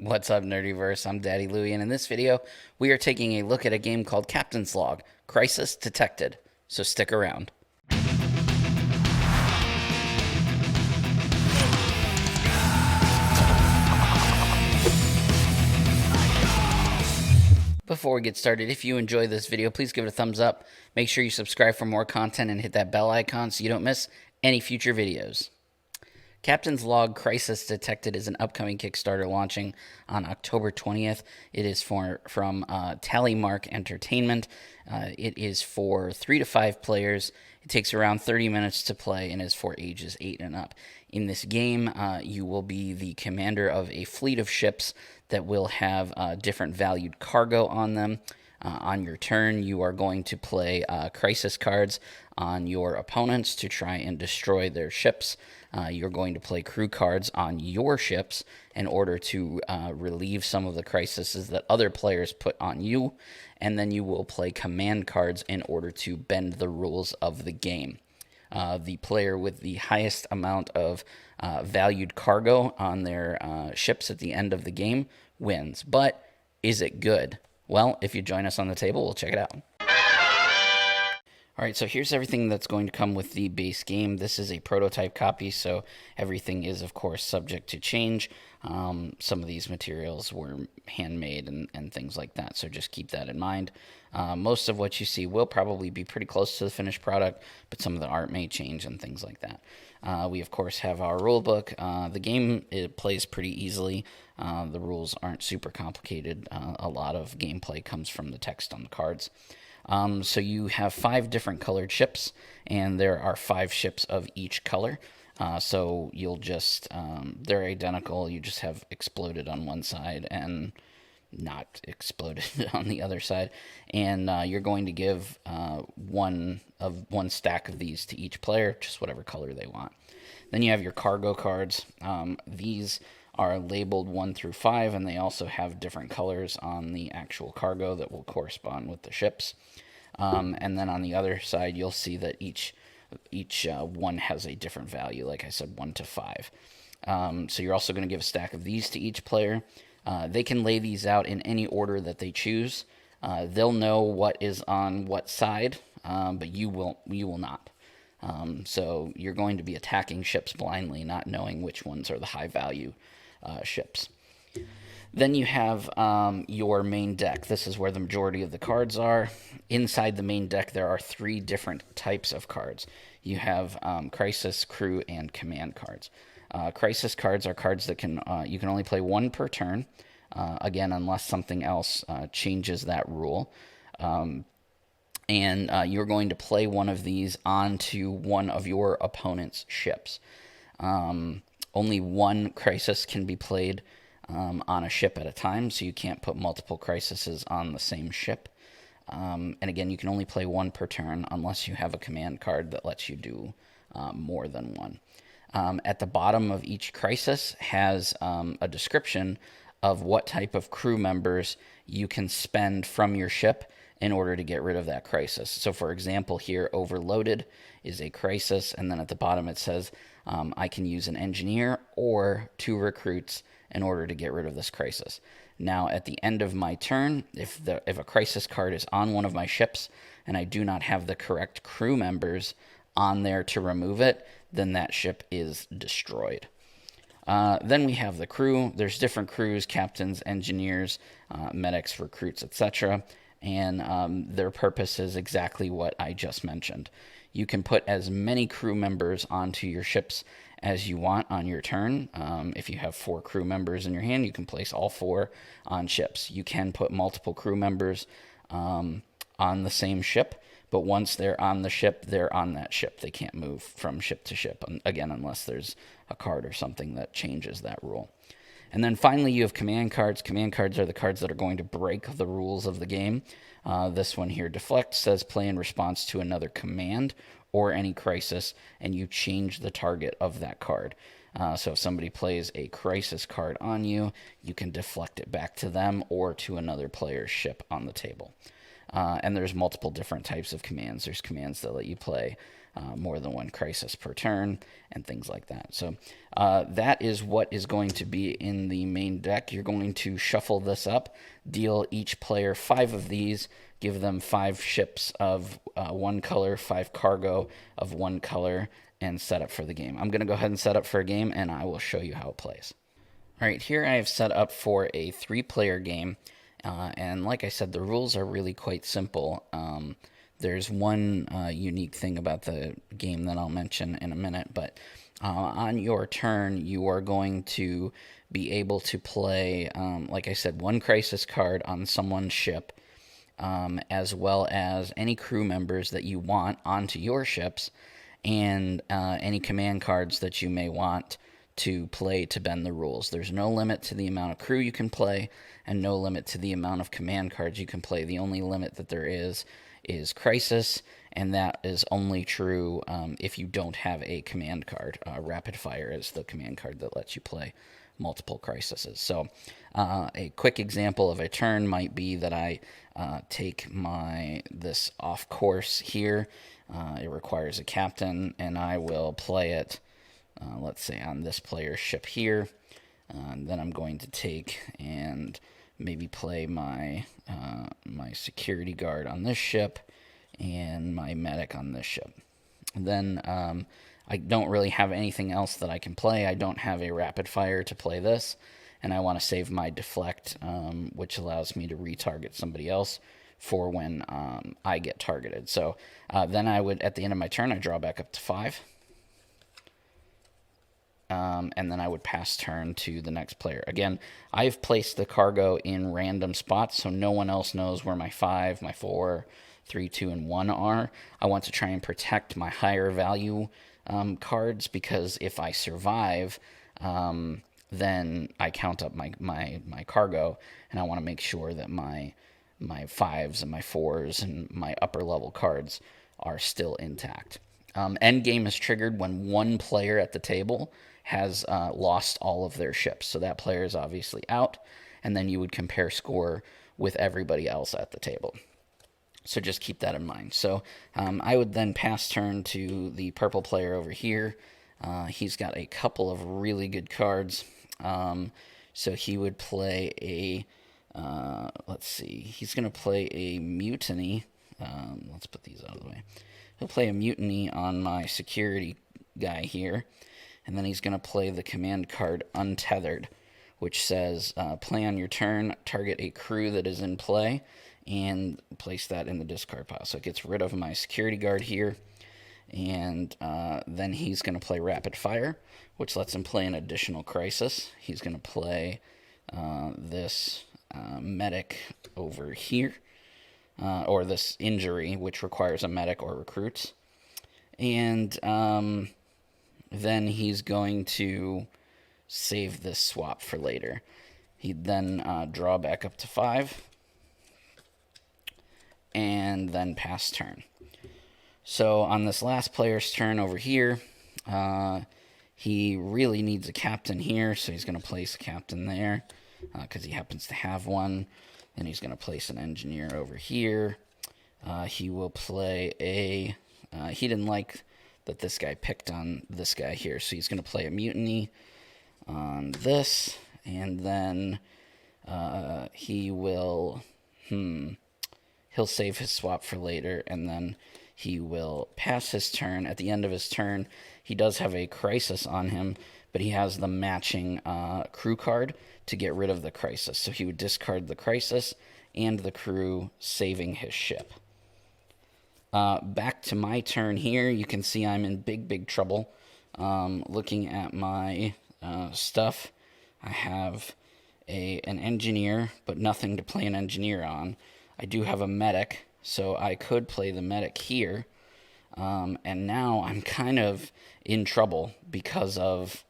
What's up, Nerdyverse? I'm Daddy Louie, and in this video, we are taking a look at a game called Captain's Log: Crisis Detected. So stick around. Before we get started, if you enjoy this video, please give it a thumbs up. Make sure you subscribe for more content and hit that bell icon so you don't miss any future videos. Captain's Log: Crisis Detected is an upcoming Kickstarter launching on October 20th. It is from Tallymark Entertainment. It is for 3 to 5 players. It takes around 30 minutes to play and is for ages 8 and up. In this game, you will be the commander of a fleet of ships that will have different valued cargo on them. On your turn, you are going to play crisis cards on your opponents to try and destroy their ships. You're going to play crew cards on your ships in order to relieve some of the crises that other players put on you. And then you will play command cards in order to bend the rules of the game. The player with the highest amount of valued cargo on their ships at the end of the game wins. But is it good? Well, if you join us on the table, we'll check it out. All right, so here's everything that's going to come with the base game. This is a prototype copy, so everything is, of course, subject to change. Some of these materials were handmade and things like that, so just keep that in mind. Most of what you see will probably be pretty close to the finished product, but some of the art may change and things like that. We, of course, have our rule book. The game, it plays pretty easily. The rules aren't super complicated. A lot of gameplay comes from the text on the cards. So you have 5 different colored ships, and there are 5 ships of each color. So you'll just, they're identical. You just have exploded on one side and not exploded on the other side. And you're going to give one stack of these to each player, just whatever color they want. Then you have your cargo cards. These are labeled 1 through 5, and they also have different colors on the actual cargo that will correspond with the ships. And then on the other side, you'll see that each one has a different value, like I said, 1 to 5. So you're also going to give a stack of these to each player. They can lay these out in any order that they choose. They'll know what is on what side, but you will not. So you're going to be attacking ships blindly, not knowing which ones are the high value ships. Then you have your main deck. This is where the majority of the cards are. Inside the main deck, there are 3 different types of cards. You have crisis, crew, and command cards. Crisis cards are cards that you can only play 1 per turn. Again, unless something else changes that rule. And you're going to play one of these onto one of your opponent's ships. Only 1 crisis can be played on a ship at a time, so you can't put multiple crises on the same ship. And again, you can only play 1 per turn unless you have a command card that lets you do more than 1. At the bottom of each crisis has a description of what type of crew members you can spend from your ship in order to get rid of that crisis. So for example, here, overloaded is a crisis, and then at the bottom it says, I can use an engineer or 2 recruits in order to get rid of this crisis. Now, at the end of my turn, if a crisis card is on one of my ships and I do not have the correct crew members on there to remove it, then that ship is destroyed. Then we have the crew. There's different crews: captains, engineers, medics, recruits, etc. And their purpose is exactly what I just mentioned. You can put as many crew members onto your ships as you want on your turn. If you have 4 crew members in your hand, you can place all 4 on ships. You can put multiple crew members on the same ship, but once they're on the ship, they're on that ship. They can't move from ship to ship, again, unless there's a card or something that changes that rule. And then finally, you have command cards. Command cards are the cards that are going to break the rules of the game. This one here, Deflect, says play in response to another command or any crisis, and you change the target of that card. So if somebody plays a crisis card on you, you can deflect it back to them or to another player's ship on the table. And there's multiple different types of commands. There's commands that let you play more than one crisis per turn, and things like that. So that is what is going to be in the main deck. You're going to shuffle this up, deal each player 5 of these, give them 5 ships of one color, 5 cargo of one color, and set up for the game. I'm going to go ahead and set up for a game, and I will show you how it plays. All right, here I have set up for a 3-player game, and like I said, the rules are really quite simple. There's one unique thing about the game that I'll mention in a minute, but on your turn, you are going to be able to play, like I said, 1 crisis card on someone's ship, as well as any crew members that you want onto your ships, and any command cards that you may want to play to bend the rules. There's no limit to the amount of crew you can play, and no limit to the amount of command cards you can play. The only limit that there is crisis, and that is only true if you don't have a command card. Rapid fire is the command card that lets you play multiple crises. So a quick example of a turn might be that I take this off course here. It requires a captain, and I will play it, let's say, on this player's ship here. Then I'm going to take and maybe play my security guard on this ship and my medic on this ship. And then I don't really have anything else that I can play. I don't have a rapid fire to play this, and I want to save my deflect, which allows me to retarget somebody else for when I get targeted. So then I would, at the end of my turn, I draw back up to 5. And then I would pass turn to the next player. Again, I've placed the cargo in random spots, so no one else knows where my 5, my 4, 3, 2, and 1 are. I want to try and protect my higher value cards, because if I survive, then I count up my cargo, and I want to make sure that my 5s and my 4s and my upper level cards are still intact. Endgame is triggered when one player at the table has lost all of their ships. So that player is obviously out, and then you would compare score with everybody else at the table. So just keep that in mind. So I would then pass turn to the purple player over here. He's got a couple of really good cards. So he would play a, let's see, he's going to play a mutiny. Let's put these out of the way. He'll play a mutiny on my security guy here, and then he's going to play the command card Untethered, which says, play on your turn, target a crew that is in play, and place that in the discard pile. So it gets rid of my security guard here, and then he's going to play Rapid Fire, which lets him play an additional crisis. He's going to play this medic over here. Or this injury, which requires a medic or recruits. And then he's going to save this swap for later. He'd then draw back up to 5, and then pass turn. So on this last player's turn over here, he really needs a captain here, so he's going to place a captain there, because he happens to have one. Then he's going to place an engineer over here. He will play a... he didn't like that this guy picked on this guy here, so he's going to play a mutiny on this. And then he will... he'll save his swap for later, and then he will pass his turn. At the end of his turn, he does have a crisis on him, but he has the matching crew card to get rid of the crisis. So he would discard the crisis and the crew, saving his ship. Back to my turn here, you can see I'm in big trouble. Looking at my stuff, I have an engineer, but nothing to play an engineer on. I do have a medic, so I could play the medic here. And now I'm kind of in trouble because of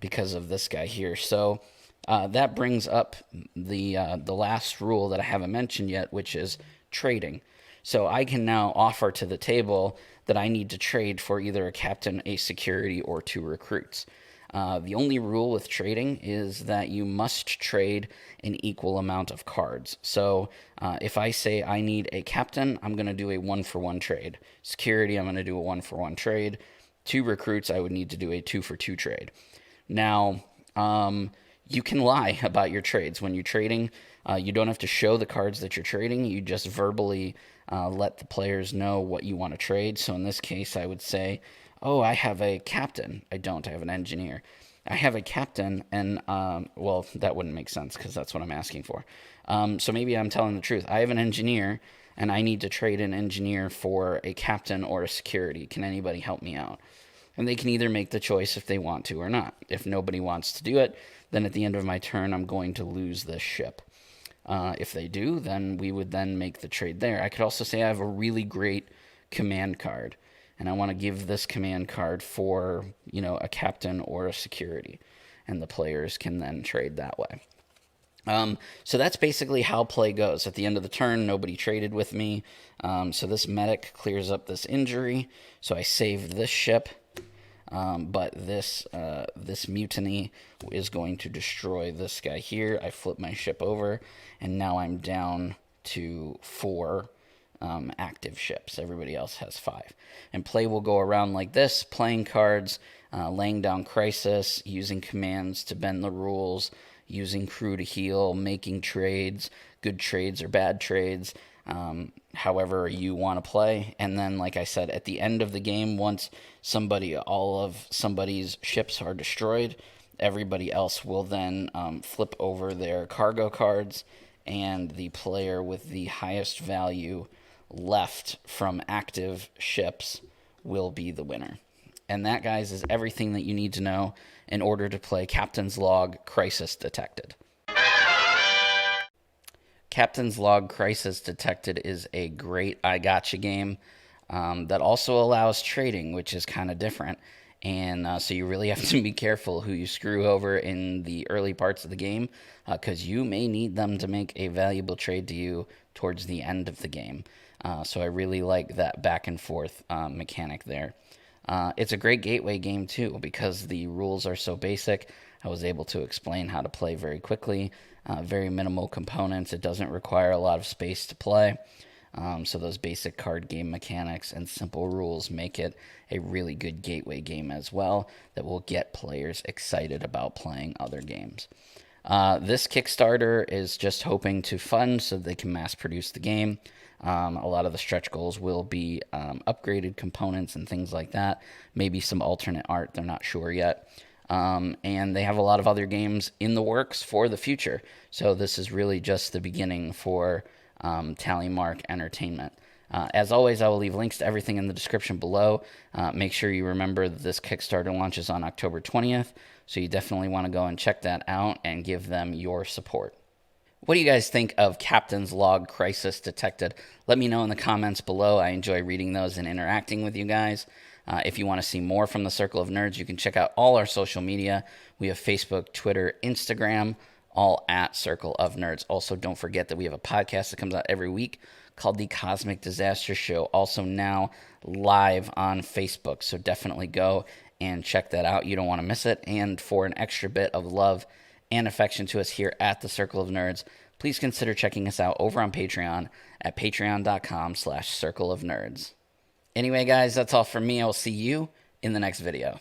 this guy here. So that brings up the last rule that I haven't mentioned yet, which is trading. So I can now offer to the table that I need to trade for either a captain, a security, or 2 recruits. The only rule with trading is that you must trade an equal amount of cards. So if I say I need a captain, I'm going to do a 1-for-1 trade. Security, I'm going to do a 1-for-1 trade. 2 recruits, I would need to do a 2-for-2 trade. Now, you can lie about your trades. When you're trading, you don't have to show the cards that you're trading. You just verbally let the players know what you want to trade. So in this case, I would say, oh, I have a captain. I don't. I have an engineer. I have a captain, and, well, that wouldn't make sense because that's what I'm asking for. So maybe I'm telling the truth. I have an engineer, and I need to trade an engineer for a captain or a security. Can anybody help me out? And they can either make the choice if they want to or not. If nobody wants to do it, then at the end of my turn, I'm going to lose this ship. If they do, then we would then make the trade there. I could also say I have a really great command card, and I want to give this command card for, a captain or a security, and the players can then trade that way. So that's basically how play goes. At the end of the turn, nobody traded with me, so this medic clears up this injury, so I saved this ship. But this mutiny is going to destroy this guy here. I flip my ship over, and now I'm down to 4 active ships. Everybody else has 5. And play will go around like this, playing cards, laying down crisis, using commands to bend the rules, using crew to heal, making trades, good trades or bad trades, however you want to play. And then, like I said, at the end of the game, once all of somebody's ships are destroyed, everybody else will then flip over their cargo cards, and the player with the highest value left from active ships will be the winner. And that, guys, is everything that you need to know in order to play Captain's Log Crisis Detected. Captain's Log Crisis Detected is a great I gotcha game that also allows trading, which is kind of different. And so you really have to be careful who you screw over in the early parts of the game, because you may need them to make a valuable trade to you towards the end of the game. So I really like that back and forth mechanic there. It's a great gateway game, too, because the rules are so basic. I was able to explain how to play very quickly. Very minimal components. It doesn't require a lot of space to play. So those basic card game mechanics and simple rules make it a really good gateway game as well that will get players excited about playing other games. This Kickstarter is just hoping to fund so they can mass produce the game. A lot of the stretch goals will be upgraded components and things like that. Maybe some alternate art. They're not sure yet. And they have a lot of other games in the works for the future. So this is really just the beginning for Tallymark Entertainment. As always, I will leave links to everything in the description below. Make sure you remember that this Kickstarter launches on October 20th, so you definitely want to go and check that out and give them your support. What do you guys think of Captain's Log Crisis Detected? Let me know in the comments below. I enjoy reading those and interacting with you guys. If you want to see more from the Circle of Nerds, you can check out all our social media. We have Facebook, Twitter, Instagram, all at Circle of Nerds. Also, don't forget that we have a podcast that comes out every week called The Cosmic Disaster Show, also now live on Facebook. So definitely go and check that out. You don't want to miss it. And for an extra bit of love and affection to us here at the Circle of Nerds, please consider checking us out over on Patreon at patreon.com/Circle of Nerds. Anyway, guys, that's all from me. I will see you in the next video.